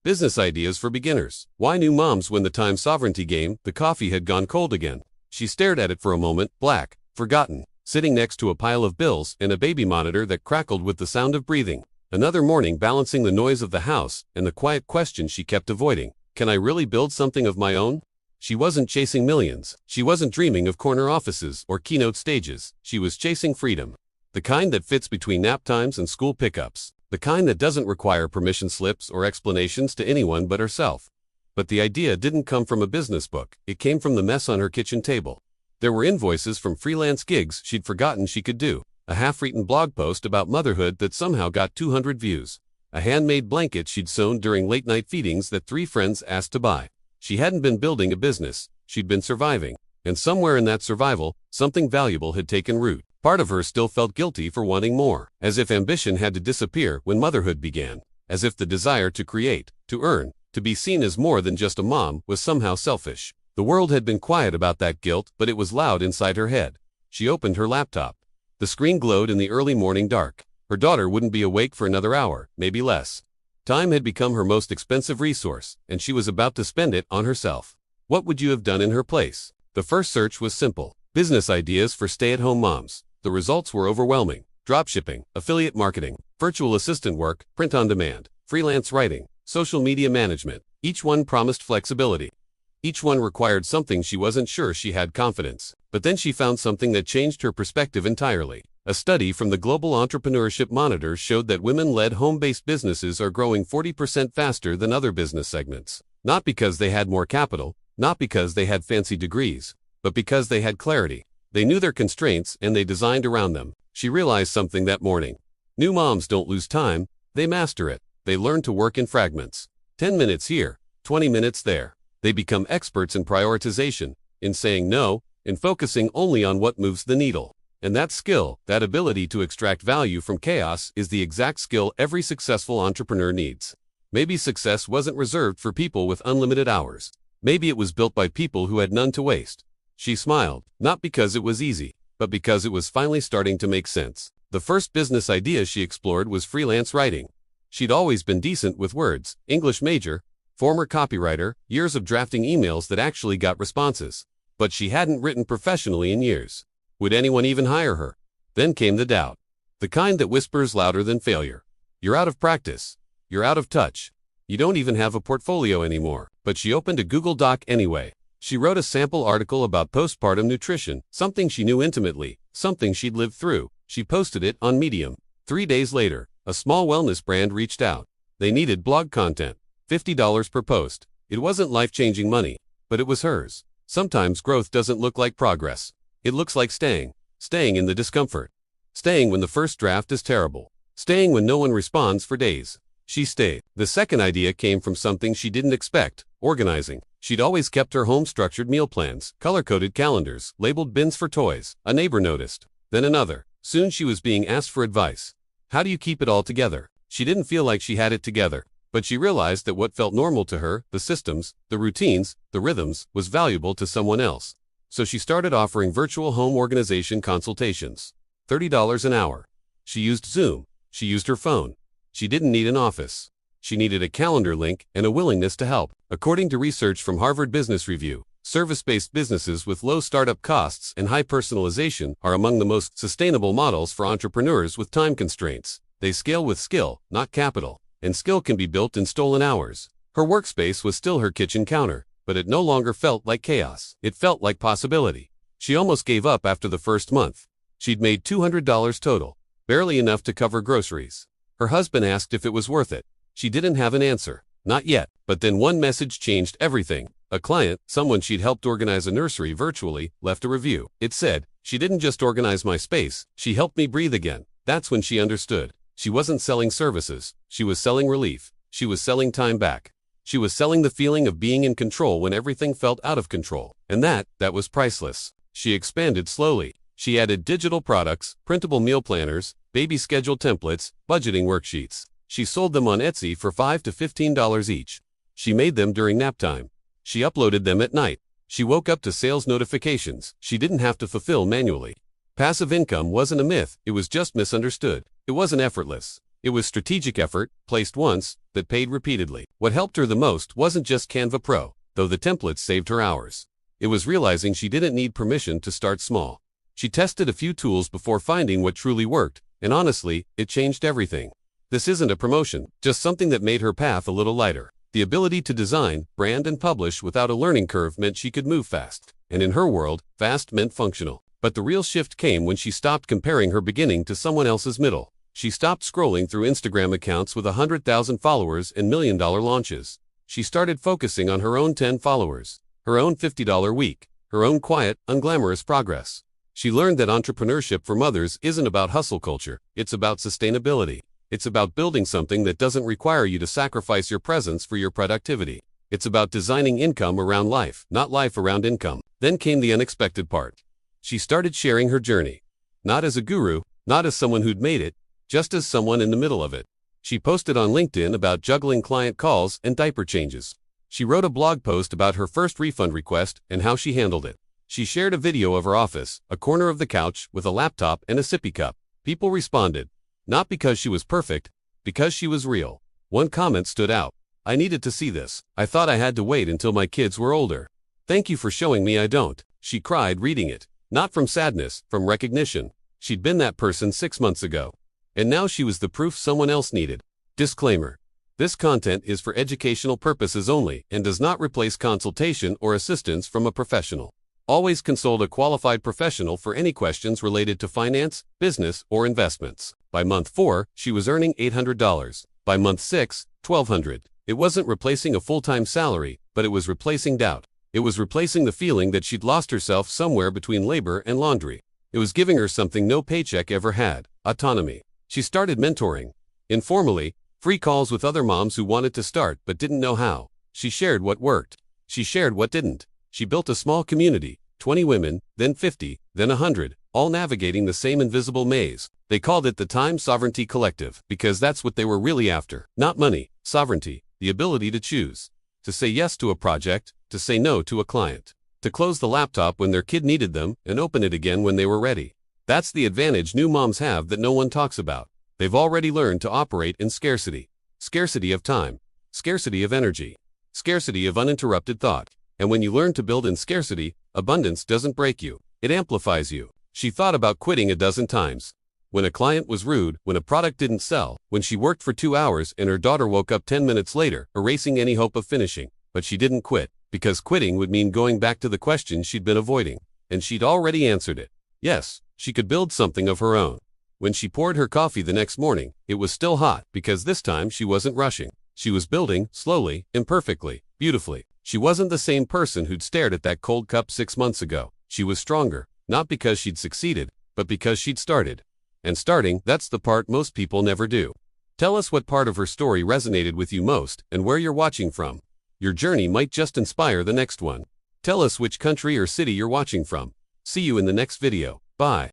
Business ideas for beginners. Why new moms win the time sovereignty game? The coffee had gone cold again. She stared at it for a moment, black, forgotten, sitting next to a pile of bills and a baby monitor that crackled with the sound of breathing. Another morning balancing the noise of the house and the quiet question she kept avoiding. Can I really build something of my own? She wasn't chasing millions. She wasn't dreaming of corner offices or keynote stages. She was chasing freedom. The kind that fits between nap times and school pickups. The kind that doesn't require permission slips or explanations to anyone but herself. But the idea didn't come from a business book. It came from the mess on her kitchen table. There were invoices from freelance gigs she'd forgotten she could do. A half-written blog post about motherhood that somehow got 200 views. A handmade blanket she'd sewn during late-night feedings that 3 friends asked to buy. She hadn't been building a business, she'd been surviving. And somewhere in that survival, something valuable had taken root. Part of her still felt guilty for wanting more, as if ambition had to disappear when motherhood began, as if the desire to create, to earn, to be seen as more than just a mom was somehow selfish. The world had been quiet about that guilt, but it was loud inside her head. She opened her laptop. The screen glowed in the early morning dark. Her daughter wouldn't be awake for another hour, maybe less. Time had become her most expensive resource, and she was about to spend it on herself. What would you have done in her place? The first search was simple. Business ideas for stay-at-home moms. The results were overwhelming. Dropshipping, affiliate marketing, virtual assistant work, print on demand, freelance writing, social media management. Each one promised flexibility. Each one required something she wasn't sure she had confidence. But then she found something that changed her perspective entirely. A study from the Global Entrepreneurship Monitor showed that women-led home-based businesses are growing 40% faster than other business segments. Not because they had more capital, not because they had fancy degrees, but because they had clarity. They knew their constraints and they designed around them. She realized something that morning. New moms don't lose time, they master it. They learn to work in fragments. 10 minutes here, 20 minutes there. They become experts in prioritization, in saying no, in focusing only on what moves the needle. And that skill, that ability to extract value from chaos, is the exact skill every successful entrepreneur needs. Maybe success wasn't reserved for people with unlimited hours. Maybe it was built by people who had none to waste. She smiled, not because it was easy, but because it was finally starting to make sense. The first business idea she explored was freelance writing. She'd always been decent with words, English major, former copywriter, years of drafting emails that actually got responses. But she hadn't written professionally in years. Would anyone even hire her? Then came the doubt. The kind that whispers louder than failure. You're out of practice. You're out of touch. You don't even have a portfolio anymore. But she opened a Google Doc anyway. She wrote a sample article about postpartum nutrition, something she knew intimately, something she'd lived through. She posted it on Medium. 3 days later, a small wellness brand reached out. They needed blog content. $50 per post. It wasn't life-changing money, but it was hers. Sometimes growth doesn't look like progress. It looks like staying in the discomfort. Staying when the first draft is terrible. Staying when no one responds for days. She stayed. The second idea came from something she didn't expect, organizing. She'd always kept her home structured meal plans, color-coded calendars, labeled bins for toys. A neighbor noticed. Then another. Soon she was being asked for advice. How do you keep it all together? She didn't feel like she had it together. But she realized that what felt normal to her, the systems, the routines, the rhythms, was valuable to someone else. So she started offering virtual home organization consultations. $30 an hour. She used Zoom. She used her phone. She didn't need an office. She needed a calendar link and a willingness to help. According to research from Harvard Business Review, service-based businesses with low startup costs and high personalization are among the most sustainable models for entrepreneurs with time constraints. They scale with skill, not capital. And skill can be built in stolen hours. Her workspace was still her kitchen counter, but it no longer felt like chaos. It felt like possibility. She almost gave up after the first month. She'd made $200 total, barely enough to cover groceries. Her husband asked if it was worth it. She didn't have an answer. Not yet. But then one message changed everything. A client, someone she'd helped organize a nursery virtually, left a review. It said, "She didn't just organize my space, she helped me breathe again." That's when she understood. She wasn't selling services. She was selling relief. She was selling time back. She was selling the feeling of being in control when everything felt out of control. And that was priceless. She expanded slowly. She added digital products, printable meal planners, baby schedule templates, budgeting worksheets. She sold them on Etsy for $5 to $15 each. She made them during nap time. She uploaded them at night. She woke up to sales notifications she didn't have to fulfill manually. Passive income wasn't a myth, it was just misunderstood. It wasn't effortless. It was strategic effort, placed once, that paid repeatedly. What helped her the most wasn't just Canva Pro, though the templates saved her hours. It was realizing she didn't need permission to start small. She tested a few tools before finding what truly worked, and honestly, it changed everything. This isn't a promotion, just something that made her path a little lighter. The ability to design, brand, and publish without a learning curve meant she could move fast. And in her world, fast meant functional. But the real shift came when she stopped comparing her beginning to someone else's middle. She stopped scrolling through Instagram accounts with 100,000 followers and million-dollar launches. She started focusing on her own 10 followers, her own $50 week, her own quiet, unglamorous progress. She learned that entrepreneurship for mothers isn't about hustle culture, it's about sustainability. It's about building something that doesn't require you to sacrifice your presence for your productivity. It's about designing income around life, not life around income. Then came the unexpected part. She started sharing her journey. Not as a guru, not as someone who'd made it, just as someone in the middle of it. She posted on LinkedIn about juggling client calls and diaper changes. She wrote a blog post about her first refund request and how she handled it. She shared a video of her office, a corner of the couch with a laptop and a sippy cup. People responded. Not because she was perfect, because she was real. One comment stood out. I needed to see this. I thought I had to wait until my kids were older. Thank you for showing me I don't. She cried reading it. Not from sadness, from recognition. She'd been that person 6 months ago. And now she was the proof someone else needed. Disclaimer. This content is for educational purposes only and does not replace consultation or assistance from a professional. Always consult a qualified professional for any questions related to finance, business, or investments. By month 4, she was earning $800. By month 6, $1,200. It wasn't replacing a full-time salary, but it was replacing doubt. It was replacing the feeling that she'd lost herself somewhere between labor and laundry. It was giving her something no paycheck ever had: autonomy. She started mentoring. Informally, free calls with other moms who wanted to start but didn't know how. She shared what worked. She shared what didn't. She built a small community, 20 women, then 50, then 100, all navigating the same invisible maze. They called it the Time Sovereignty Collective because that's what they were really after. Not money, sovereignty, the ability to choose. To say yes to a project, to say no to a client. To close the laptop when their kid needed them and open it again when they were ready. That's the advantage new moms have that no one talks about. They've already learned to operate in scarcity. Scarcity of time. Scarcity of energy. Scarcity of uninterrupted thought. And when you learn to build in scarcity, abundance doesn't break you. It amplifies you. She thought about quitting a dozen times. When a client was rude, when a product didn't sell, when she worked for 2 hours and her daughter woke up 10 minutes later, erasing any hope of finishing. But she didn't quit, because quitting would mean going back to the question she'd been avoiding. And she'd already answered it. Yes, she could build something of her own. When she poured her coffee the next morning, it was still hot because this time she wasn't rushing. She was building, slowly, imperfectly, beautifully. She wasn't the same person who'd stared at that cold cup 6 months ago. She was stronger, not because she'd succeeded, but because she'd started. And starting, that's the part most people never do. Tell us what part of her story resonated with you most and where you're watching from. Your journey might just inspire the next one. Tell us which country or city you're watching from. See you in the next video. Bye.